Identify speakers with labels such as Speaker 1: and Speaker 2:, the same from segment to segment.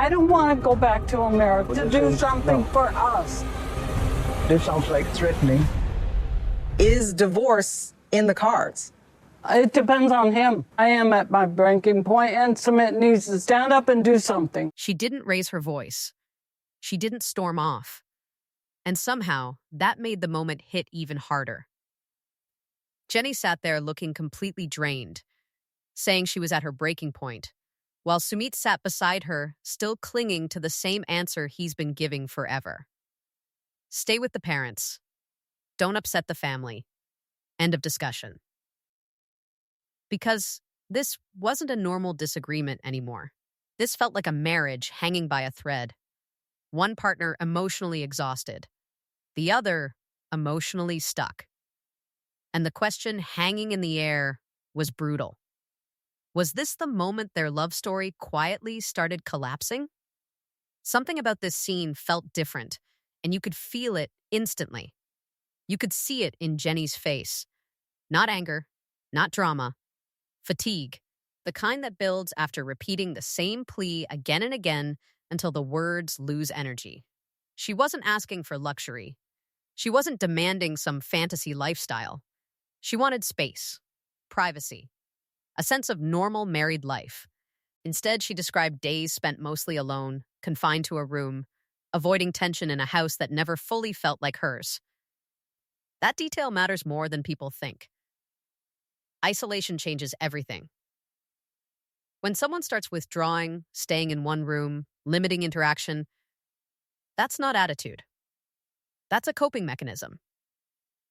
Speaker 1: I don't want to go back to America to do something for us.
Speaker 2: This sounds like threatening.
Speaker 3: Is divorce in the cards?
Speaker 1: It depends on him. I am at my breaking point, and Sumit needs to stand up and do something.
Speaker 4: She didn't raise her voice. She didn't storm off. And somehow, that made the moment hit even harder. Jenny sat there looking completely drained, saying she was at her breaking point, while Sumit sat beside her, still clinging to the same answer he's been giving forever. Stay with the parents. Don't upset the family. End of discussion. Because this wasn't a normal disagreement anymore. This felt like a marriage hanging by a thread. One partner emotionally exhausted, the other emotionally stuck. And the question hanging in the air was brutal. Was this the moment their love story quietly started collapsing? Something about this scene felt different, and you could feel it instantly. You could see it in Jenny's face. Not anger, not drama, fatigue, the kind that builds after repeating the same plea again and again until the words lose energy. She wasn't asking for luxury. She wasn't demanding some fantasy lifestyle. She wanted space, privacy, a sense of normal married life. Instead, she described days spent mostly alone, confined to a room, avoiding tension in a house that never fully felt like hers. That detail matters more than people think. Isolation changes everything. When someone starts withdrawing, staying in one room, limiting interaction, that's not attitude. That's a coping mechanism.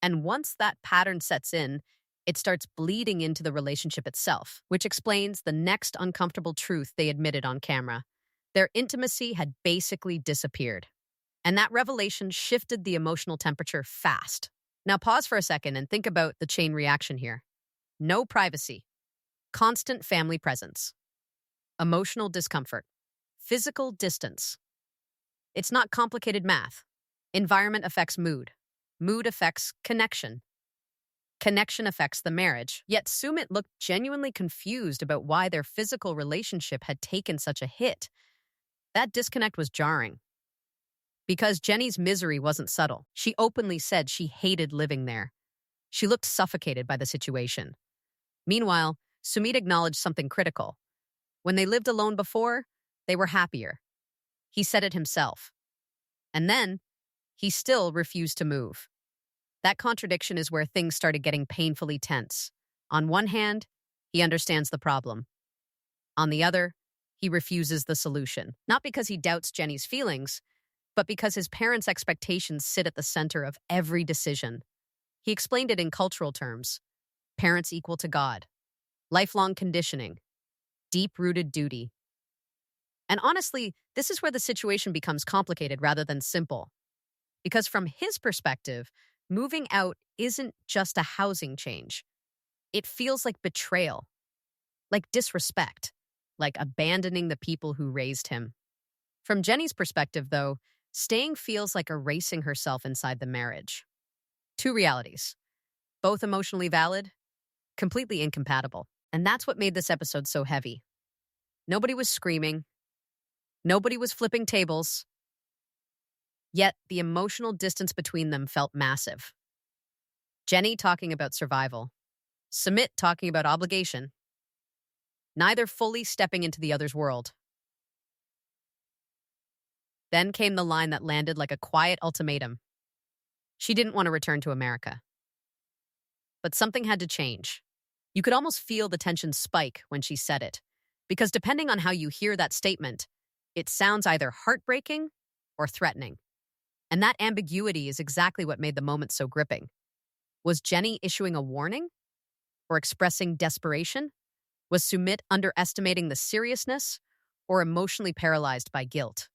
Speaker 4: And once that pattern sets in, it starts bleeding into the relationship itself, which explains the next uncomfortable truth they admitted on camera. Their intimacy had basically disappeared. And that revelation shifted the emotional temperature fast. Now pause for a second and think about the chain reaction here. No privacy, constant family presence, emotional discomfort, physical distance. It's not complicated math. Environment affects mood. Mood affects connection. Connection affects the marriage. Yet Sumit looked genuinely confused about why their physical relationship had taken such a hit. That disconnect was jarring. Because Jenny's misery wasn't subtle. She openly said she hated living there. She looked suffocated by the situation. Meanwhile, Sumit acknowledged something critical. When they lived alone before, they were happier. He said it himself. And then, he still refused to move. That contradiction is where things started getting painfully tense. On one hand, he understands the problem. On the other, he refuses the solution. Not because he doubts Jenny's feelings, but because his parents' expectations sit at the center of every decision. He explained it in cultural terms. Parents equal to God. Lifelong conditioning. Deep-rooted duty. And honestly, this is where the situation becomes complicated rather than simple. Because from his perspective, moving out isn't just a housing change. It feels like betrayal, like disrespect, like abandoning the people who raised him. From Jenny's perspective, though, staying feels like erasing herself inside the marriage. Two realities, both emotionally valid, completely incompatible. And that's what made this episode so heavy. Nobody was screaming. Nobody was flipping tables. Yet the emotional distance between them felt massive. Jenny talking about survival. Sumit talking about obligation. Neither fully stepping into the other's world. Then came the line that landed like a quiet ultimatum. She didn't want to return to America. But something had to change. You could almost feel the tension spike when she said it. Because depending on how you hear that statement, it sounds either heartbreaking or threatening. And that ambiguity is exactly what made the moment so gripping. Was Jenny issuing a warning? Or expressing desperation? Was Sumit underestimating the seriousness? Or emotionally paralyzed by guilt?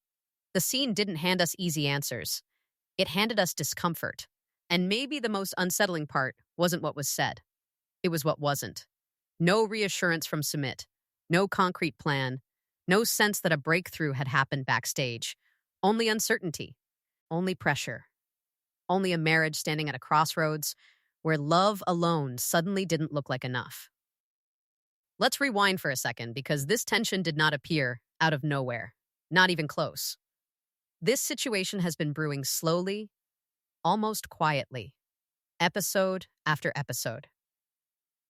Speaker 4: The scene didn't hand us easy answers. It handed us discomfort. And maybe the most unsettling part wasn't what was said. It was what wasn't. No reassurance from Sumit. No concrete plan. No sense that a breakthrough had happened backstage. Only uncertainty. Only pressure. Only a marriage standing at a crossroads where love alone suddenly didn't look like enough. Let's rewind for a second because this tension did not appear out of nowhere. Not even close. This situation has been brewing slowly, almost quietly, episode after episode.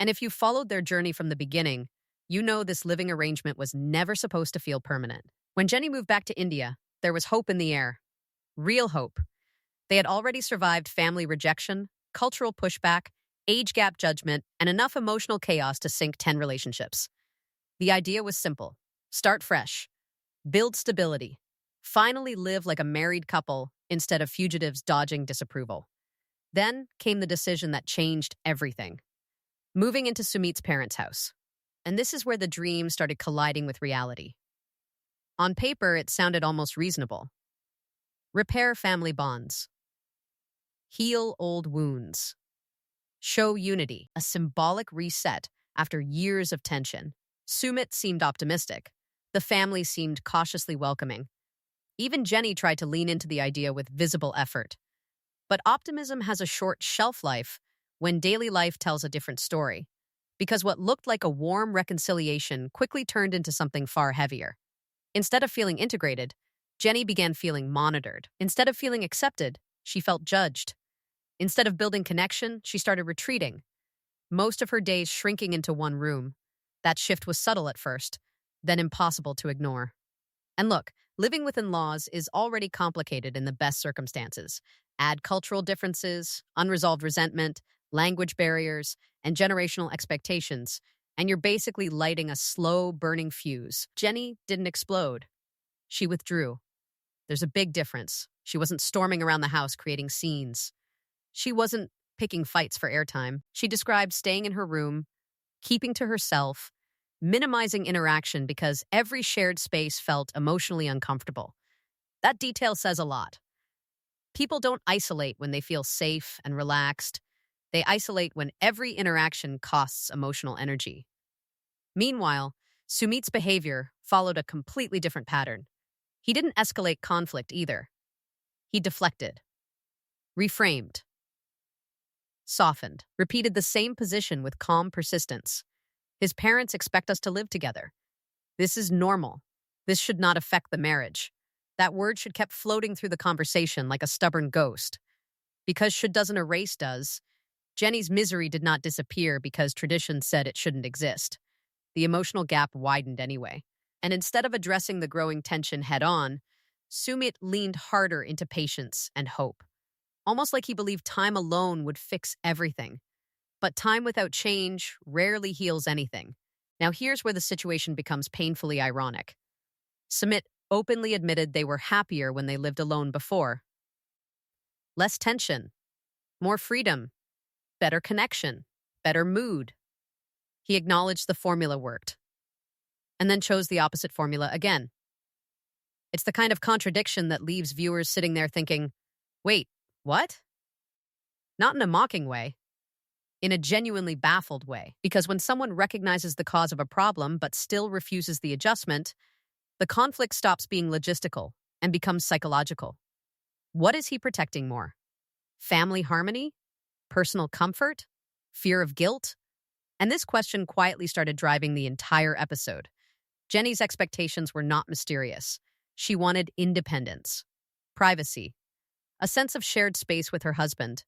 Speaker 4: And if you followed their journey from the beginning, you know this living arrangement was never supposed to feel permanent. When Jenny moved back to India, there was hope in the air. Real hope. They had already survived family rejection, cultural pushback, age gap judgment, and enough emotional chaos to sink 10 relationships. The idea was simple. Start fresh. Build stability. Finally live like a married couple instead of fugitives dodging disapproval. Then came the decision that changed everything. Moving into Sumit's parents' house. And this is where the dream started colliding with reality. On paper, it sounded almost reasonable. Repair family bonds. Heal old wounds. Show unity, a symbolic reset after years of tension. Sumit seemed optimistic. The family seemed cautiously welcoming. Even Jenny tried to lean into the idea with visible effort. But optimism has a short shelf life when daily life tells a different story, because what looked like a warm reconciliation quickly turned into something far heavier. Instead of feeling integrated, Jenny began feeling monitored. Instead of feeling accepted, she felt judged. Instead of building connection, she started retreating, most of her days shrinking into one room. That shift was subtle at first, then impossible to ignore. And look, living with in-laws is already complicated in the best circumstances. Add cultural differences, unresolved resentment, language barriers, and generational expectations, and you're basically lighting a slow, burning fuse. Jenny didn't explode. She withdrew. There's a big difference. She wasn't storming around the house creating scenes. She wasn't picking fights for airtime. She described staying in her room, keeping to herself, minimizing interaction because every shared space felt emotionally uncomfortable. That detail says a lot. People don't isolate when they feel safe and relaxed. They isolate when every interaction costs emotional energy. Meanwhile, Sumit's behavior followed a completely different pattern. He didn't escalate conflict either. He deflected, reframed, softened, repeated the same position with calm persistence. His parents expect us to live together. This is normal. This should not affect the marriage. That word should kept floating through the conversation like a stubborn ghost. Because should doesn't erase does, Jenny's misery did not disappear because tradition said it shouldn't exist. The emotional gap widened anyway. And instead of addressing the growing tension head-on, Sumit leaned harder into patience and hope. Almost like he believed time alone would fix everything. But time without change rarely heals anything. Now here's where the situation becomes painfully ironic. Sumit openly admitted they were happier when they lived alone before. Less tension, more freedom, better connection, better mood. He acknowledged the formula worked, and then chose the opposite formula again. It's the kind of contradiction that leaves viewers sitting there thinking, wait, what? Not in a mocking way, in a genuinely baffled way. Because when someone recognizes the cause of a problem but still refuses the adjustment, the conflict stops being logistical and becomes psychological. What is he protecting more? Family harmony? Personal comfort? Fear of guilt? And this question quietly started driving the entire episode. Jenny's expectations were not mysterious. She wanted independence, privacy, a sense of shared space with her husband.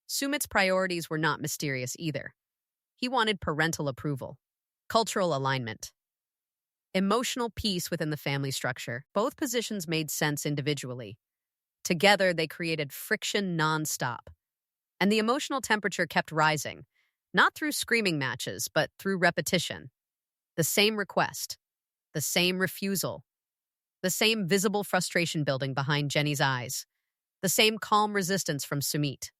Speaker 4: Sumit's priorities were not mysterious either. He wanted parental approval, cultural alignment, emotional peace within the family structure. Both positions made sense individually. Together, they created friction nonstop. And the emotional temperature kept rising, not through screaming matches, but through repetition. The same request, the same refusal, the same visible frustration building behind Jenny's eyes, the same calm resistance from Sumit.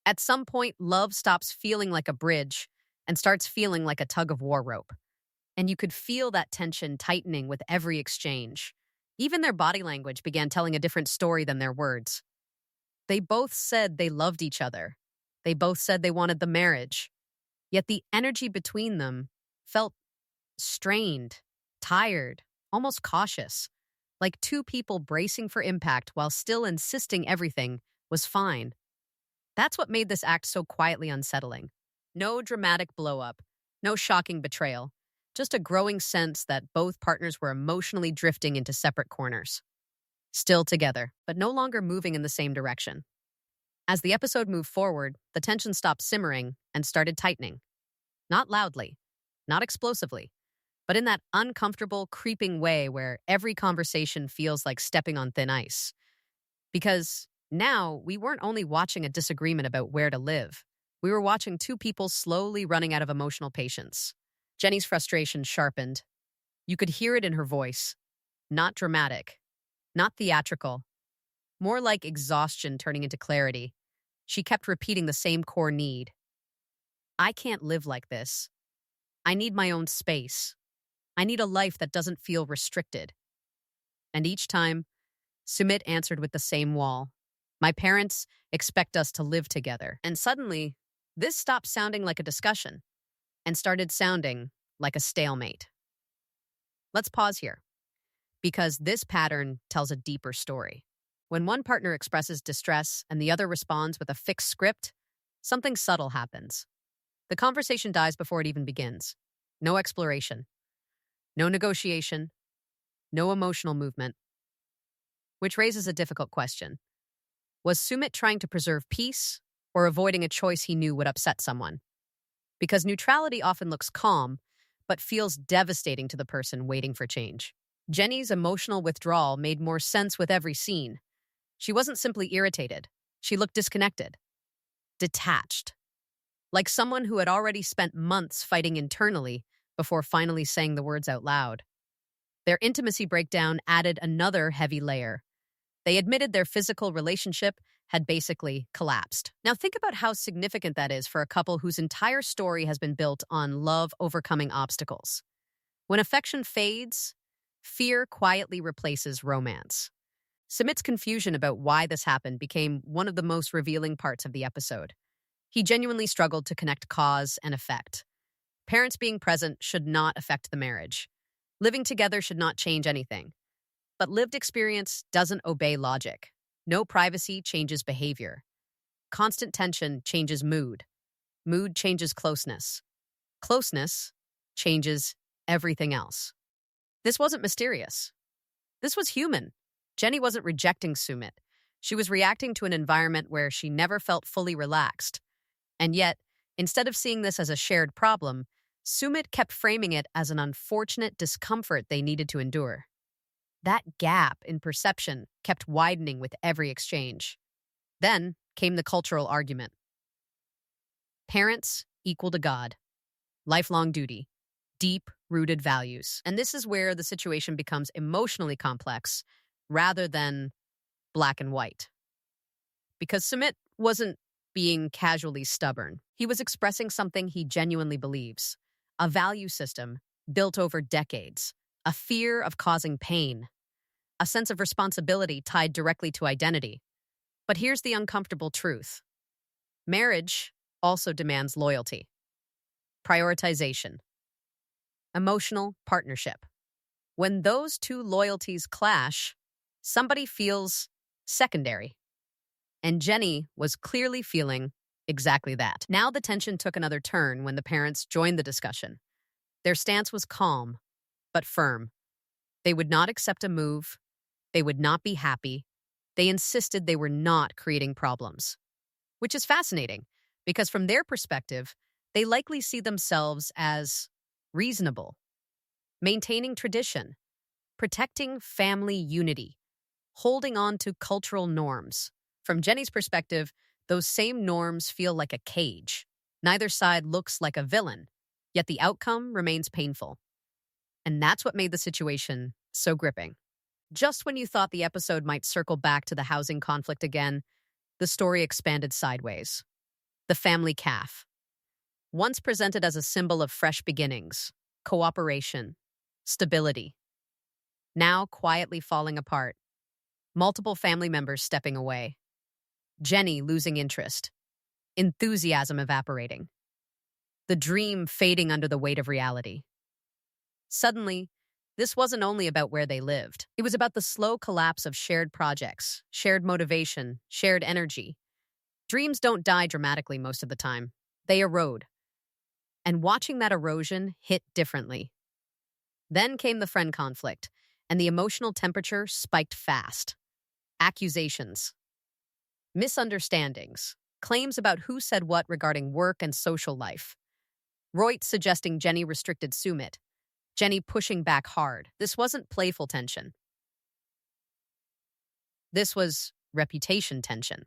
Speaker 4: At some point, love stops feeling like a bridge and starts feeling like a tug-of-war rope. And you could feel that tension tightening with every exchange. Even their body language began telling a different story than their words. They both said they loved each other. They both said they wanted the marriage. Yet the energy between them felt strained, tired, almost cautious, like two people bracing for impact while still insisting everything was fine. That's what made this act so quietly unsettling. No dramatic blow-up, no shocking betrayal, just a growing sense that both partners were emotionally drifting into separate corners. Still together, but no longer moving in the same direction. As the episode moved forward, the tension stopped simmering and started tightening. Not loudly, not explosively, but in that uncomfortable, creeping way where every conversation feels like stepping on thin ice. Because now we weren't only watching a disagreement about where to live, we were watching two people slowly running out of emotional patience. Jenny's frustration sharpened. You could hear it in her voice. Not dramatic, not theatrical, more like exhaustion turning into clarity. She kept repeating the same core need. I can't live like this. I need my own space. I need a life that doesn't feel restricted. And each time, Sumit answered with the same wall. My parents expect us to live together. And suddenly, this stopped sounding like a discussion and started sounding like a stalemate. Let's pause here, because this pattern tells a deeper story. When one partner expresses distress and the other responds with a fixed script, something subtle happens. The conversation dies before it even begins. No exploration, no negotiation, no emotional movement. Which raises a difficult question. Was Sumit trying to preserve peace or avoiding a choice he knew would upset someone? Because neutrality often looks calm, but feels devastating to the person waiting for change. Jenny's emotional withdrawal made more sense with every scene. She wasn't simply irritated. She looked disconnected, detached, like someone who had already spent months fighting internally before finally saying the words out loud. Their intimacy breakdown added another heavy layer. They admitted their physical relationship had basically collapsed. Now think about how significant that is for a couple whose entire story has been built on love overcoming obstacles. When affection fades, fear quietly replaces romance. Sumit's confusion about why this happened became one of the most revealing parts of the episode. He genuinely struggled to connect cause and effect. Parents being present should not affect the marriage. Living together should not change anything. But lived experience doesn't obey logic. No privacy changes behavior. Constant tension changes mood. Mood changes closeness. Closeness changes everything else. This wasn't mysterious. This was human. Jenny wasn't rejecting Sumit. She was reacting to an environment where she never felt fully relaxed. And yet, instead of seeing this as a shared problem, Sumit kept framing it as an unfortunate discomfort they needed to endure. That gap in perception kept widening with every exchange. Then came the cultural argument. Parents equal to God. Lifelong duty. Deep-rooted values. And this is where the situation becomes emotionally complex rather than black and white. Because Sumit wasn't being casually stubborn. He was expressing something he genuinely believes. A value system built over decades. A fear of causing pain. A sense of responsibility tied directly to identity. But here's the uncomfortable truth. Marriage also demands loyalty. Prioritization. Emotional partnership. When those two loyalties clash, somebody feels secondary. And Jenny was clearly feeling exactly that. Now the tension took another turn when the parents joined the discussion. Their stance was calm, but firm. They would not accept a move. They would not be happy. They insisted they were not creating problems. Which is fascinating, because from their perspective, they likely see themselves as reasonable, maintaining tradition, protecting family unity, holding on to cultural norms. From Jenny's perspective, those same norms feel like a cage. Neither side looks like a villain, yet the outcome remains painful. And that's what made the situation so gripping. Just when you thought the episode might circle back to the housing conflict again, the story expanded sideways. The family calf. Once presented as a symbol of fresh beginnings, cooperation, stability. Now quietly falling apart. Multiple family members stepping away. Jenny losing interest. Enthusiasm evaporating. The dream fading under the weight of reality. Suddenly, this wasn't only about where they lived. It was about the slow collapse of shared projects, shared motivation, shared energy. Dreams don't die dramatically most of the time. They erode. And watching that erosion hit differently. Then came the friend conflict, and the emotional temperature spiked fast. Accusations, misunderstandings, claims about who said what regarding work and social life. Roit suggesting Jenny restricted Sumit, Jenny pushing back hard. This wasn't playful tension. This was reputation tension.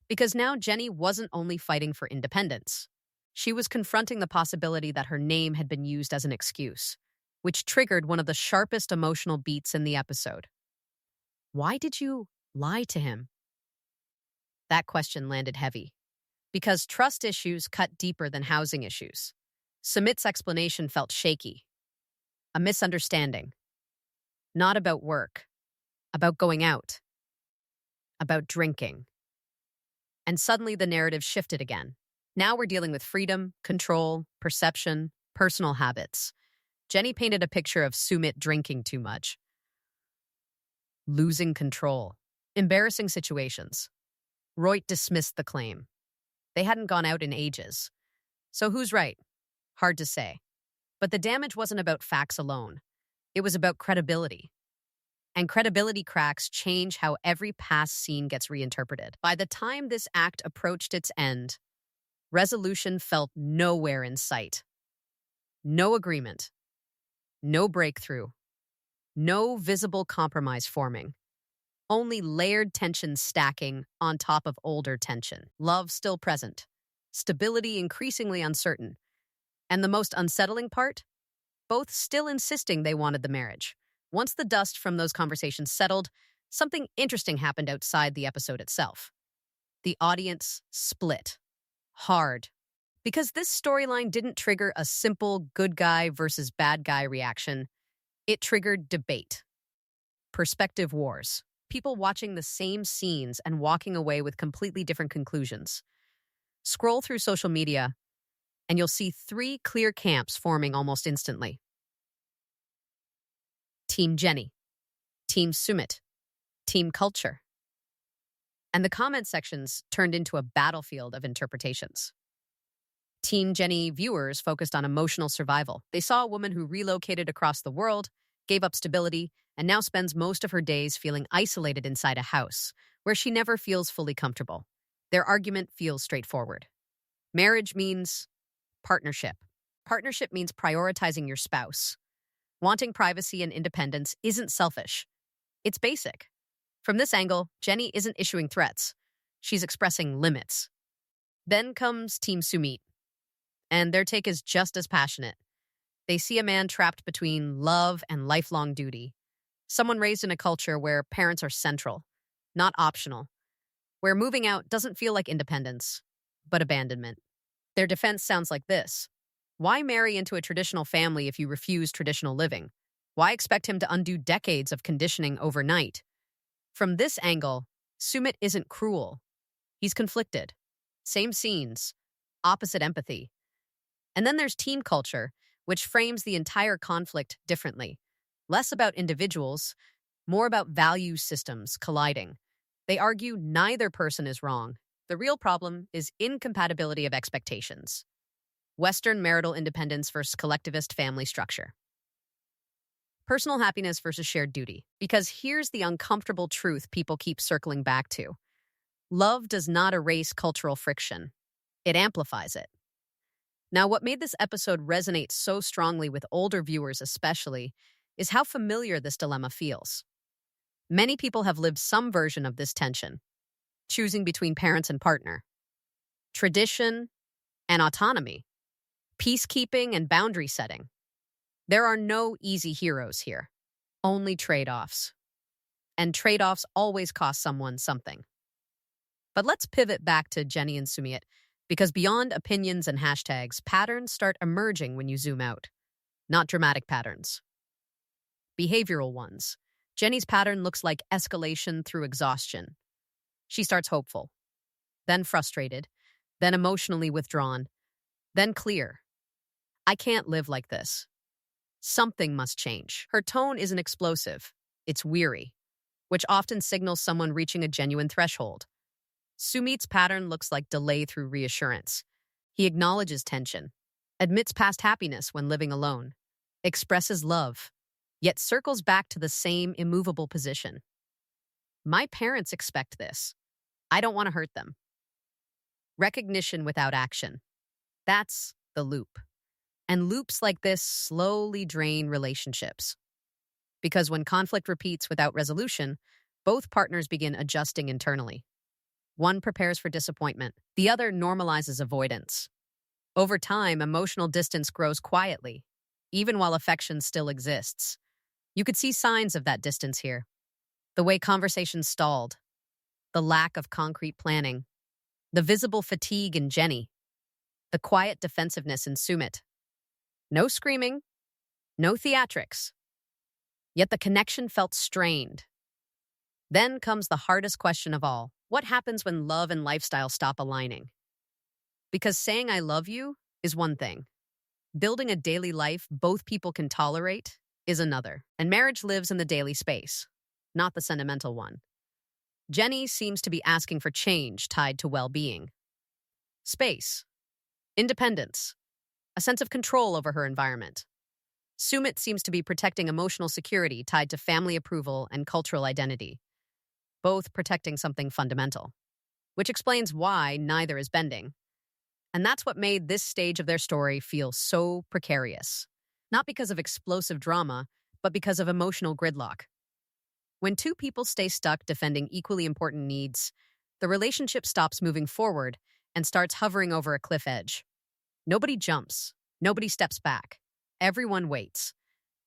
Speaker 4: Because now Jenny wasn't only fighting for independence. She was confronting the possibility that her name had been used as an excuse, which triggered one of the sharpest emotional beats in the episode. Why did you lie to him? That question landed heavy, because trust issues cut deeper than housing issues. Sumit's explanation felt shaky. A misunderstanding. Not about work, about going out, about drinking. And suddenly the narrative shifted again. Now we're dealing with freedom, control, perception, personal habits. Jenny painted a picture of Sumit drinking too much, losing control, embarrassing situations. Roit dismissed the claim. They hadn't gone out in ages. So who's right? Hard to say. But the damage wasn't about facts alone. It was about credibility. And credibility cracks change how every past scene gets reinterpreted. By the time this act approached its end, resolution felt nowhere in sight. No agreement. No breakthrough. No visible compromise forming. Only layered tension stacking on top of older tension. Love still present. Stability increasingly uncertain. And the most unsettling part? Both still insisting they wanted the marriage. Once the dust from those conversations settled, something interesting happened outside the episode itself. The audience split. Hard. Because this storyline didn't trigger a simple good guy versus bad guy reaction. It triggered debate. Perspective wars. People watching the same scenes and walking away with completely different conclusions. Scroll through social media, and you'll see three clear camps forming almost instantly. Team Jenny, Team Sumit, Team Culture. And the comment sections turned into a battlefield of interpretations. Team Jenny viewers focused on emotional survival. They saw a woman who relocated across the world, gave up stability, and now spends most of her days feeling isolated inside a house, where she never feels fully comfortable. Their argument feels straightforward. Marriage means partnership. Partnership means prioritizing your spouse. Wanting privacy and independence isn't selfish. It's basic. From this angle, Jenny isn't issuing threats. She's expressing limits. Then comes Team Sumit, and their take is just as passionate. They see a man trapped between love and lifelong duty. Someone raised in a culture where parents are central, not optional. Where moving out doesn't feel like independence, but abandonment. Their defense sounds like this. Why marry into a traditional family if you refuse traditional living? Why expect him to undo decades of conditioning overnight? From this angle, Sumit isn't cruel. He's conflicted. Same scenes, opposite empathy. And then there's team culture, which frames the entire conflict differently. Less about individuals, more about value systems colliding. They argue neither person is wrong. The real problem is incompatibility of expectations. Western marital independence versus collectivist family structure. Personal happiness versus shared duty. Because here's the uncomfortable truth people keep circling back to. Love does not erase cultural friction. It amplifies it. Now, what made this episode resonate so strongly with older viewers especially is how familiar this dilemma feels. Many people have lived some version of this tension, choosing between parents and partner, tradition and autonomy, peacekeeping and boundary setting. There are no easy heroes here, only trade-offs. And trade-offs always cost someone something. But let's pivot back to Jenny and Sumit, because beyond opinions and hashtags, patterns start emerging when you zoom out. Not dramatic patterns. Behavioral ones. Jenny's pattern looks like escalation through exhaustion. She starts hopeful, then frustrated, then emotionally withdrawn, then clear. I can't live like this. Something must change. Her tone isn't explosive. It's weary, which often signals someone reaching a genuine threshold. Sumit's pattern looks like delay through reassurance. He acknowledges tension, admits past happiness when living alone, expresses love, yet circles back to the same immovable position. My parents expect this. I don't want to hurt them. Recognition without action. That's the loop. And loops like this slowly drain relationships. Because when conflict repeats without resolution, both partners begin adjusting internally. One prepares for disappointment, the other normalizes avoidance. Over time, emotional distance grows quietly, even while affection still exists. You could see signs of that distance here. The way conversations stalled, the lack of concrete planning, the visible fatigue in Jenny, the quiet defensiveness in Sumit. No screaming, no theatrics. Yet the connection felt strained. Then comes the hardest question of all. What happens when love and lifestyle stop aligning? Because saying I love you is one thing. Building a daily life both people can tolerate is another. And marriage lives in the daily space, not the sentimental one. Jenny seems to be asking for change tied to well-being. Space, independence, a sense of control over her environment. Sumit seems to be protecting emotional security tied to family approval and cultural identity, both protecting something fundamental, which explains why neither is bending. And that's what made this stage of their story feel so precarious. Not because of explosive drama, but because of emotional gridlock. When two people stay stuck defending equally important needs, the relationship stops moving forward and starts hovering over a cliff edge. Nobody jumps. Nobody steps back. Everyone waits.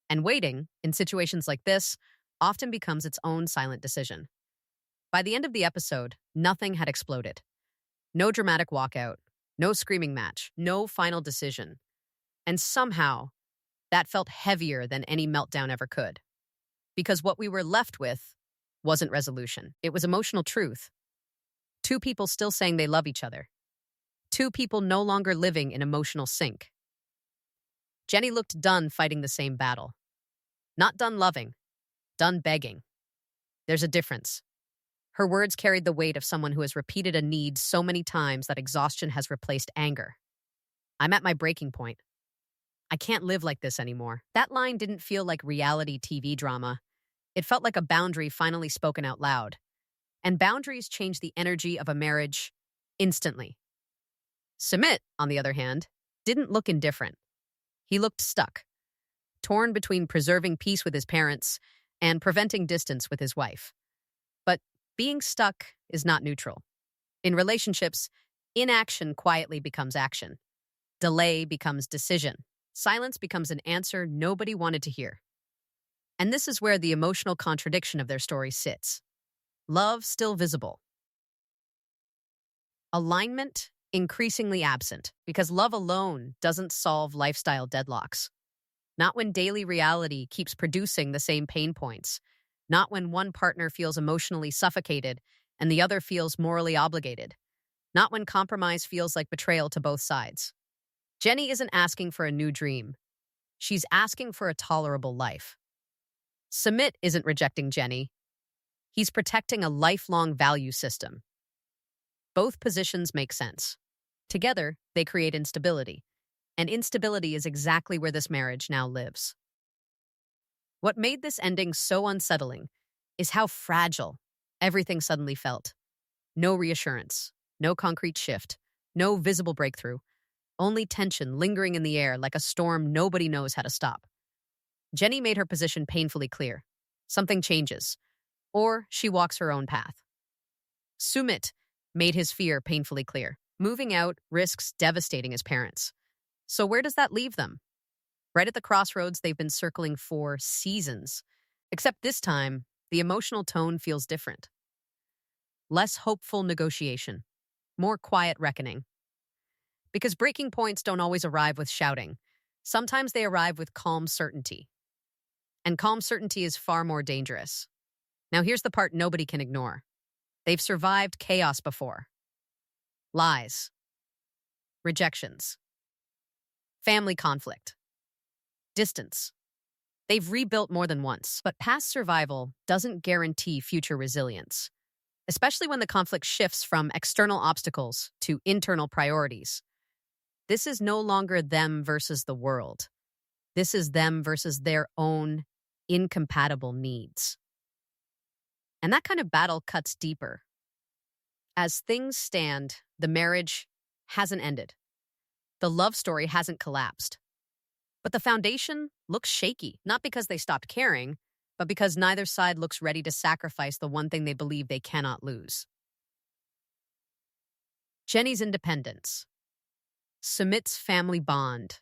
Speaker 4: And waiting, in situations like this, often becomes its own silent decision. By the end of the episode, nothing had exploded. No dramatic walkout, no screaming match, no final decision. And somehow, that felt heavier than any meltdown ever could. Because what we were left with wasn't resolution. It was emotional truth. Two people still saying they love each other. Two people no longer living in emotional sync. Jenny looked done fighting the same battle. Not done loving, done begging. There's a difference. Her words carried the weight of someone who has repeated a need so many times that exhaustion has replaced anger. I'm at my breaking point. I can't live like this anymore. That line didn't feel like reality TV drama. It felt like a boundary finally spoken out loud. And boundaries change the energy of a marriage instantly. Sumit, on the other hand, didn't look indifferent. He looked stuck, torn between preserving peace with his parents and preventing distance with his wife. But being stuck is not neutral. In relationships, inaction quietly becomes action. Delay becomes decision. Silence becomes an answer nobody wanted to hear. And this is where the emotional contradiction of their story sits. Love still visible. Alignment increasingly absent, because love alone doesn't solve lifestyle deadlocks. Not when daily reality keeps producing the same pain points. Not when one partner feels emotionally suffocated and the other feels morally obligated. Not when compromise feels like betrayal to both sides. Jenny isn't asking for a new dream. She's asking for a tolerable life. Sumit isn't rejecting Jenny. He's protecting a lifelong value system. Both positions make sense. Together, they create instability. And instability is exactly where this marriage now lives. What made this ending so unsettling is how fragile everything suddenly felt. No reassurance, no concrete shift, no visible breakthrough, only tension lingering in the air like a storm nobody knows how to stop. Jenny made her position painfully clear. Something changes, or she walks her own path. Sumit made his fear painfully clear. Moving out risks devastating his parents. So where does that leave them? Right at the crossroads they've been circling for seasons. Except this time, the emotional tone feels different. Less hopeful negotiation. More quiet reckoning. Because breaking points don't always arrive with shouting. Sometimes they arrive with calm certainty. And calm certainty is far more dangerous. Now here's the part nobody can ignore. They've survived chaos before. Lies. Rejections. Family conflict. Distance. They've rebuilt more than once, but past survival doesn't guarantee future resilience, especially when the conflict shifts from external obstacles to internal priorities. This is no longer them versus the world. This is them versus their own incompatible needs. And that kind of battle cuts deeper. As things stand, the marriage hasn't ended. The love story hasn't collapsed. But the foundation looks shaky, not because they stopped caring, but because neither side looks ready to sacrifice the one thing they believe they cannot lose. Jenny's independence, Sumit's family bond.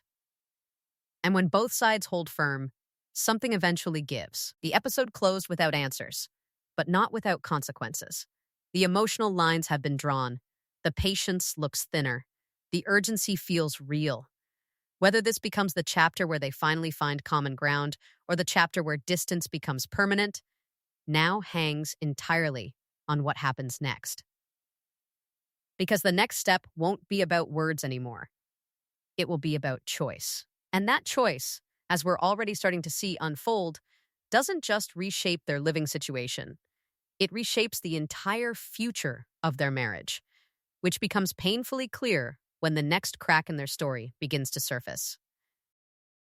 Speaker 4: And when both sides hold firm, something eventually gives. The episode closed without answers, but not without consequences. The emotional lines have been drawn. The patience looks thinner. The urgency feels real. Whether this becomes the chapter where they finally find common ground or the chapter where distance becomes permanent, now hangs entirely on what happens next. Because the next step won't be about words anymore. It will be about choice. And that choice, as we're already starting to see unfold, doesn't just reshape their living situation. It reshapes the entire future of their marriage, which becomes painfully clear when the next crack in their story begins to surface.